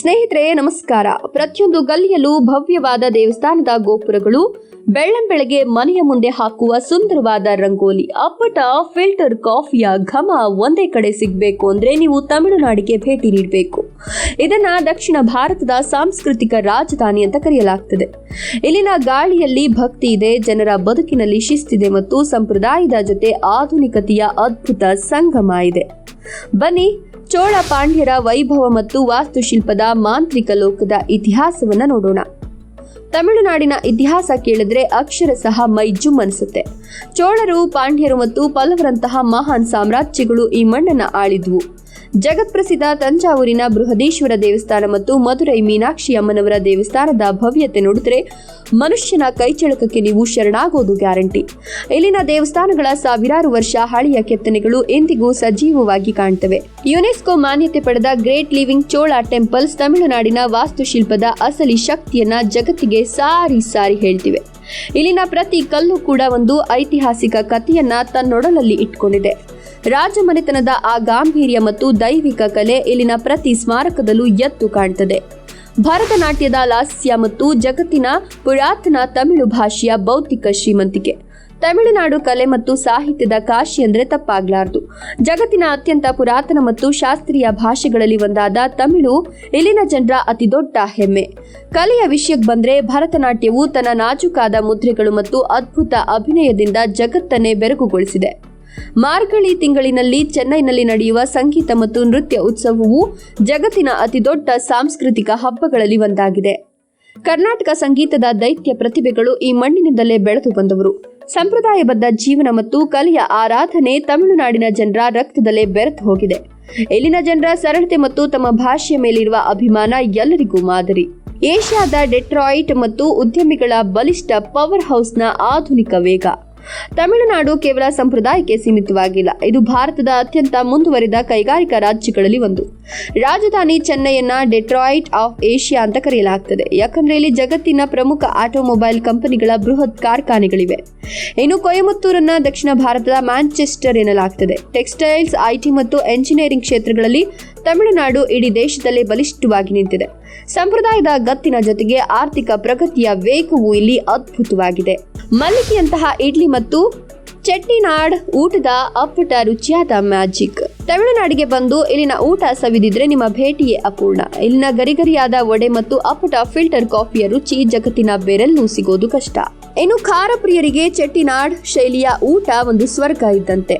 ಸ್ನೇಹಿತರೆ ನಮಸ್ಕಾರ. ಪ್ರತಿಯೊಂದು ಗಲ್ಲಿಯಲ್ಲೂ ಭವ್ಯವಾದ ದೇವಸ್ಥಾನದ ಗೋಪುರಗಳು, ಬೆಳ್ಳಂಬೆಳಗ್ಗೆ ಮನೆಯ ಮುಂದೆ ಹಾಕುವ ಸುಂದರವಾದ ರಂಗೋಲಿ, ಅಪ್ಪಟ ಫಿಲ್ಟರ್ ಕಾಫಿಯ ಘಮ ಒಂದೇ ಕಡೆ ಸಿಗಬೇಕು ಅಂದ್ರೆ ನೀವು ತಮಿಳುನಾಡಿಗೆ ಭೇಟಿ ನೀಡಬೇಕು. ಇದನ್ನ ದಕ್ಷಿಣ ಭಾರತದ ಸಾಂಸ್ಕೃತಿಕ ರಾಜಧಾನಿ ಅಂತ ಕರೆಯಲಾಗ್ತದೆ. ಇಲ್ಲಿನ ಗಾಳಿಯಲ್ಲಿ ಭಕ್ತಿ ಇದೆ, ಜನರ ಬದುಕಿನಲ್ಲಿ ಶಿಸ್ತಿದೆ ಮತ್ತು ಸಂಪ್ರದಾಯದ ಜೊತೆ ಆಧುನಿಕತೆಯ ಅದ್ಭುತ ಸಂಗಮ ಇದೆ. ಬನ್ನಿ, ಚೋಳ ಪಾಂಡ್ಯರ ವೈಭವ ಮತ್ತು ವಾಸ್ತುಶಿಲ್ಪದ ಮಾಂತ್ರಿಕ ಲೋಕದ ಇತಿಹಾಸವನ್ನ ನೋಡೋಣ. ತಮಿಳುನಾಡಿನ ಇತಿಹಾಸ ಕೇಳಿದ್ರೆ ಅಕ್ಷರಶಃ ಮೈ ಜುಮ್ ಅನಿಸುತ್ತೆ. ಚೋಳರು, ಪಾಂಡ್ಯರು ಮತ್ತು ಪಲ್ಲವರಂತಹ ಮಹಾನ್ ಸಾಮ್ರಾಜ್ಯಗಳು ಈ ಮಣ್ಣನ್ನ ಆಳಿದ್ವು. ಜಗತ್ಪ್ರಸಿದ್ಧ ತಂಜಾವೂರಿನ ಬೃಹದೀಶ್ವರ ದೇವಸ್ಥಾನ ಮತ್ತು ಮಧುರೈ ಮೀನಾಕ್ಷಿ ಅಮ್ಮನವರ ದೇವಸ್ಥಾನದ ಭವ್ಯತೆ ನೋಡಿದ್ರೆ ಮನುಷ್ಯನ ಕೈಚಳಕಕ್ಕೆ ನೀವು ಶರಣಾಗೋದು ಗ್ಯಾರಂಟಿ. ಇಲ್ಲಿನ ದೇವಸ್ಥಾನಗಳ ಸಾವಿರಾರು ವರ್ಷ ಹಳೆಯ ಕೆತ್ತನೆಗಳು ಎಂದಿಗೂ ಸಜೀವವಾಗಿ ಕಾಣ್ತವೆ. ಯುನೆಸ್ಕೋ ಮಾನ್ಯತೆ ಪಡೆದ ಗ್ರೇಟ್ ಲಿವಿಂಗ್ ಚೋಳ ಟೆಂಪಲ್ಸ್ ತಮಿಳುನಾಡಿನ ವಾಸ್ತುಶಿಲ್ಪದ ಅಸಲಿ ಶಕ್ತಿಯನ್ನ ಜಗತ್ತಿಗೆ ಸಾರಿ ಹೇಳ್ತಿವೆ. ಇಲ್ಲಿನ ಪ್ರತಿ ಕಲ್ಲು ಕೂಡ ಒಂದು ಐತಿಹಾಸಿಕ ಕಥೆಯನ್ನ ತನ್ನೊಡಲಲ್ಲಿ ಇಟ್ಕೊಂಡಿದೆ. ರಾಜಮನೆತನದ ಆ ಗಾಂಭೀರ್ಯ ಮತ್ತು ದೈವಿಕ ಕಲೆ ಇಲ್ಲಿನ ಪ್ರತಿ ಸ್ಮಾರಕದಲ್ಲೂ ಎದ್ದು ಕಾಣ್ತದೆ. ಭರತನಾಟ್ಯದ ಲಾಸ್ಯ ಮತ್ತು ಜಗತ್ತಿನ ಪುರಾತನ ತಮಿಳು ಭಾಷೆಯ ಬೌದ್ಧಿಕ ಶ್ರೀಮಂತಿಕೆ. ತಮಿಳುನಾಡು ಕಲೆ ಮತ್ತು ಸಾಹಿತ್ಯದ ಕಾಶಿ ಅಂದ್ರೆ ತಪ್ಪಾಗ್ಲಾರ್ದು. ಜಗತ್ತಿನ ಅತ್ಯಂತ ಪುರಾತನ ಮತ್ತು ಶಾಸ್ತ್ರೀಯ ಭಾಷೆಗಳಲ್ಲಿ ಒಂದಾದ ತಮಿಳು ಇಲ್ಲಿನ ಜನರ ಅತಿದೊಡ್ಡ ಹೆಮ್ಮೆ. ಕಲೆಯ ವಿಷಯಕ್ಕೆ ಬಂದ್ರೆ ಭರತನಾಟ್ಯವು ತನ್ನ ನಾಜೂಕಾದ ಮುದ್ರೆಗಳು ಮತ್ತು ಅದ್ಭುತ ಅಭಿನಯದಿಂದ ಜಗತ್ತನ್ನೇ ಬೆರಗುಗೊಳಿಸಿದೆ. ಮಾರ್ಗಳಿ ತಿಂಗಳಿನಲ್ಲಿ ಚೆನ್ನೈನಲ್ಲಿ ನಡೆಯುವ ಸಂಗೀತ ಮತ್ತು ನೃತ್ಯ ಉತ್ಸವವು ಜಗತ್ತಿನ ಅತಿದೊಡ್ಡ ಸಾಂಸ್ಕೃತಿಕ ಹಬ್ಬಗಳಲ್ಲಿ ಒಂದಾಗಿದೆ. ಕರ್ನಾಟಕ ಸಂಗೀತದ ದೈತ್ಯ ಪ್ರತಿಭೆಗಳು ಈ ಮಣ್ಣಿನಿಂದಲೇ ಬೆಳೆದು ಬಂದವರು. ಸಂಪ್ರದಾಯಬದ್ಧ ಜೀವನ ಮತ್ತು ಕಲೆಯ ಆರಾಧನೆ ತಮಿಳುನಾಡಿನ ಜನರ ರಕ್ತದಲ್ಲೇ ಬೆರೆತು ಹೋಗಿದೆ. ಇಲ್ಲಿನ ಜನರ ಸರಳತೆ ಮತ್ತು ತಮ್ಮ ಭಾಷೆಯ ಮೇಲಿರುವ ಅಭಿಮಾನ ಎಲ್ಲರಿಗೂ ಮಾದರಿ. ಏಷ್ಯಾದ ಡೆಟ್ರಾಯಿಟ್ ಮತ್ತು ಉದ್ಯಮಿಗಳ ಬಲಿಷ್ಠ ಪವರ್ ಹೌಸ್ನ ಆಧುನಿಕ ವೇಗ. ತಮಿಳುನಾಡು ಕೇವಲ ಸಂಪ್ರದಾಯಕ್ಕೆ ಸೀಮಿತವಾಗಿಲ್ಲ, ಇದು ಭಾರತದ ಅತ್ಯಂತ ಮುಂದುವರಿದ ಕೈಗಾರಿಕಾ ರಾಜ್ಯಗಳಲ್ಲಿ ಒಂದು. ರಾಜಧಾನಿ ಚೆನ್ನೈಯನ್ನ ಡೆಟ್ರಾಯಿಟ್ ಆಫ್ ಏಷ್ಯಾ ಅಂತ ಕರೆಯಲಾಗ್ತದೆ, ಯಾಕಂದ್ರೆ ಇಲ್ಲಿ ಜಗತ್ತಿನ ಪ್ರಮುಖ ಆಟೋಮೊಬೈಲ್ ಕಂಪನಿಗಳ ಬೃಹತ್ ಕಾರ್ಖಾನೆಗಳಿವೆ. ಇನ್ನು ಕೊಯಮತ್ತೂರನ್ನ ದಕ್ಷಿಣ ಭಾರತದ ಮ್ಯಾಂಚೆಸ್ಟರ್ ಎನ್ನಲಾಗ್ತದೆ. ಟೆಕ್ಸ್ಟೈಲ್ಸ್, ಐಟಿ ಮತ್ತು ಎಂಜಿನಿಯರಿಂಗ್ ಕ್ಷೇತ್ರಗಳಲ್ಲಿ ತಮಿಳುನಾಡು ಇಡೀ ದೇಶದಲ್ಲೇ ಬಲಿಷ್ಠವಾಗಿ ನಿಂತಿದೆ. ಸಂಪ್ರದಾಯದ ಗತ್ತಿನ ಜೊತೆಗೆ ಆರ್ಥಿಕ ಪ್ರಗತಿಯ ವೇಗವೂ ಇಲ್ಲಿ ಅದ್ಭುತವಾಗಿದೆ. ಮಲ್ಲಿಗೆಯಂತಹ ಇಡ್ಲಿ ಮತ್ತು ಚೆಟ್ಟಿನಾಡ್ ಊಟದ ಅಪ್ಪಟ ರುಚಿಯಾದ ಮ್ಯಾಜಿಕ್. ತಮಿಳುನಾಡಿಗೆ ಬಂದು ಇಲ್ಲಿನ ಊಟ ಸವಿದಿದ್ರೆ ನಿಮ್ಮ ಭೇಟಿಯೇ ಅಪೂರ್ಣ. ಇಲ್ಲಿನ ಗರಿಗರಿಯಾದ ವಡೆ ಮತ್ತು ಅಪ್ಪಟ ಫಿಲ್ಟರ್ ಕಾಫಿಯ ರುಚಿ ಜಗತ್ತಿನ ಬೇರೆಲ್ಲೂ ಸಿಗೋದು ಕಷ್ಟ. ಇನ್ನು ಖಾರ ಪ್ರಿಯರಿಗೆ ಚೆಟ್ಟಿನಾಡ್ ಶೈಲಿಯ ಊಟ ಒಂದು ಸ್ವರ್ಗ ಇದ್ದಂತೆ.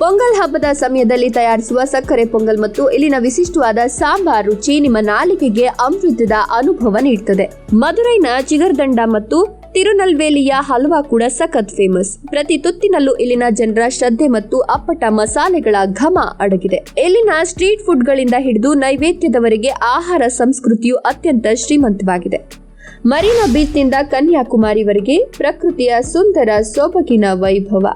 ಪೊಂಗಲ್ ಹಬ್ಬದ ಸಮಯದಲ್ಲಿ ತಯಾರಿಸುವ ಸಕ್ಕರೆ ಪೊಂಗಲ್ ಮತ್ತು ಇಲ್ಲಿನ ವಿಶಿಷ್ಟವಾದ ಸಾಂಬಾರ್ ರುಚಿ ನಿಮ್ಮ ನಾಲಿಗೆಗೆ ಅಮೃತದ ಅನುಭವ ನೀಡುತ್ತದೆ. ಮಧುರೈನ ಚಿಗರ್ದಂಡ ಮತ್ತು ತಿರುನಲ್ವೇಲಿಯ ಹಲ್ವಾ ಕೂಡ ಸಖತ್ ಫೇಮಸ್. ಪ್ರತಿ ತುತ್ತಿನಲ್ಲೂ ಇಲ್ಲಿನ ಜನರ ಶ್ರದ್ಧೆ ಮತ್ತು ಅಪ್ಪಟ ಮಸಾಲೆಗಳ ಘಮ ಅಡಗಿದೆ. ಇಲ್ಲಿನ ಸ್ಟ್ರೀಟ್ ಫುಡ್ಗಳಿಂದ ಹಿಡಿದು ನೈವೇದ್ಯದವರೆಗೆ ಆಹಾರ ಸಂಸ್ಕೃತಿಯು ಅತ್ಯಂತ ಶ್ರೀಮಂತವಾಗಿದೆ. ಮರೀನಾ ಬೀಚ್ನಿಂದ ಕನ್ಯಾಕುಮಾರಿವರೆಗೆ ಪ್ರಕೃತಿಯ ಸುಂದರ ಸೊಬಗಿನ ವೈಭವ.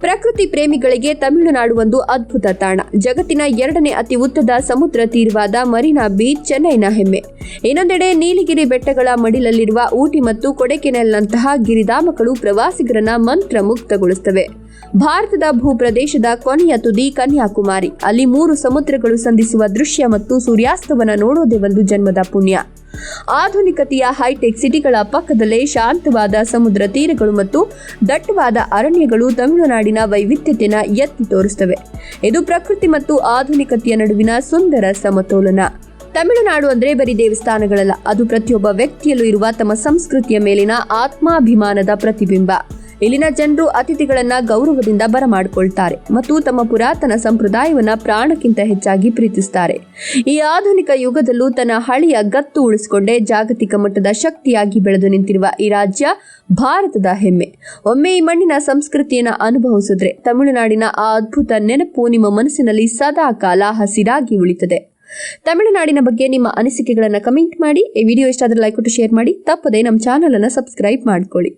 ಪ್ರಕೃತಿ ಪ್ರೇಮಿಗಳಿಗೆ ತಮಿಳುನಾಡು ಒಂದು ಅದ್ಭುತ ತಾಣ. ಜಗತ್ತಿನ 2ನೇ ಅತಿ ಉದ್ದದ ಸಮುದ್ರ ತೀರವಾದ ಮರೀನಾ ಬೀಚ್ ಚೆನ್ನೈನ ಹೆಮ್ಮೆ. ಇನ್ನೊಂದೆಡೆ ನೀಲಗಿರಿ ಬೆಟ್ಟಗಳ ಮಡಿಲಲ್ಲಿರುವ ಊಟಿ ಮತ್ತು ಕೊಡೆಕೆನೆಲ್ನಂತಹ ಗಿರಿಧಾಮಗಳು ಪ್ರವಾಸಿಗರನ್ನ ಮಂತ್ರ ಮುಕ್ತಗೊಳಿಸುತ್ತವೆ. ಭಾರತದ ಭೂಪ್ರದೇಶದ ಕೊನೆಯ ತುದಿ ಕನ್ಯಾಕುಮಾರಿ. ಅಲ್ಲಿ 3 ಸಮುದ್ರಗಳು ಸಂಧಿಸುವ ದೃಶ್ಯ ಮತ್ತು ಸೂರ್ಯಾಸ್ತವನ ನೋಡೋದೇ ಒಂದು ಜನ್ಮದ ಪುಣ್ಯ. ಆಧುನಿಕತೆಯ ಹೈಟೆಕ್ ಸಿಟಿಗಳ ಪಕ್ಕದಲ್ಲೇ ಶಾಂತವಾದ ಸಮುದ್ರ ತೀರಗಳು ಮತ್ತು ದಟ್ಟವಾದ ಅರಣ್ಯಗಳು ತಮಿಳುನಾಡಿನ ವೈವಿಧ್ಯತೆಯನ್ನು ಎತ್ತಿ ತೋರಿಸುತ್ತವೆ. ಇದು ಪ್ರಕೃತಿ ಮತ್ತು ಆಧುನಿಕತೆಯ ನಡುವಿನ ಸುಂದರ ಸಮತೋಲನ. ತಮಿಳುನಾಡು ಅಂದ್ರೆ ಬರೀ ದೇವಸ್ಥಾನಗಳಲ್ಲ, ಅದು ಪ್ರತಿಯೊಬ್ಬ ವ್ಯಕ್ತಿಯಲ್ಲೂ ಇರುವ ತಮ್ಮ ಸಂಸ್ಕೃತಿಯ ಮೇಲಿನ ಆತ್ಮಾಭಿಮಾನದ ಪ್ರತಿಬಿಂಬ. ಇಲ್ಲಿನ ಜನರು ಅತಿಥಿಗಳನ್ನ ಗೌರವದಿಂದ ಬರಮಾಡಿಕೊಳ್ತಾರೆ ಮತ್ತು ತಮ್ಮ ಪುರಾತನ ಸಂಪ್ರದಾಯವನ್ನ ಪ್ರಾಣಕ್ಕಿಂತ ಹೆಚ್ಚಾಗಿ ಪ್ರೀತಿಸುತ್ತಾರೆ. ಈ ಆಧುನಿಕ ಯುಗದಲ್ಲೂ ತನ್ನ ಹಳೆಯ ಗತ್ತು ಉಳಿಸಿಕೊಂಡೇ ಜಾಗತಿಕ ಮಟ್ಟದ ಶಕ್ತಿಯಾಗಿ ಬೆಳೆದು ನಿಂತಿರುವ ಈ ರಾಜ್ಯ ಭಾರತದ ಹೆಮ್ಮೆ. ಒಮ್ಮೆ ಈ ಮಣ್ಣಿನ ಸಂಸ್ಕೃತಿಯನ್ನ ಅನುಭವಿಸಿದ್ರೆ ತಮಿಳುನಾಡಿನ ಆ ಅದ್ಭುತ ನೆನಪು ನಿಮ್ಮ ಮನಸ್ಸಿನಲ್ಲಿ ಸದಾ ಕಾಲ ಹಸಿರಾಗಿ ಉಳಿತದೆ. ತಮಿಳುನಾಡಿನ ಬಗ್ಗೆ ನಿಮ್ಮ ಅನಿಸಿಕೆಗಳನ್ನ ಕಮೆಂಟ್ ಮಾಡಿ. ಈ ವಿಡಿಯೋ ಇಷ್ಟ ಆದರೆ ಲೈಕ್ ಕೊಟ್ಟು ಶೇರ್ ಮಾಡಿ. ತಪ್ಪದೆ ನಮ್ಮ ಚಾನೆಲ್ ಅನ್ನು ಸಬ್ಸ್ಕ್ರೈಬ್ ಮಾಡ್ಕೊಳ್ಳಿ.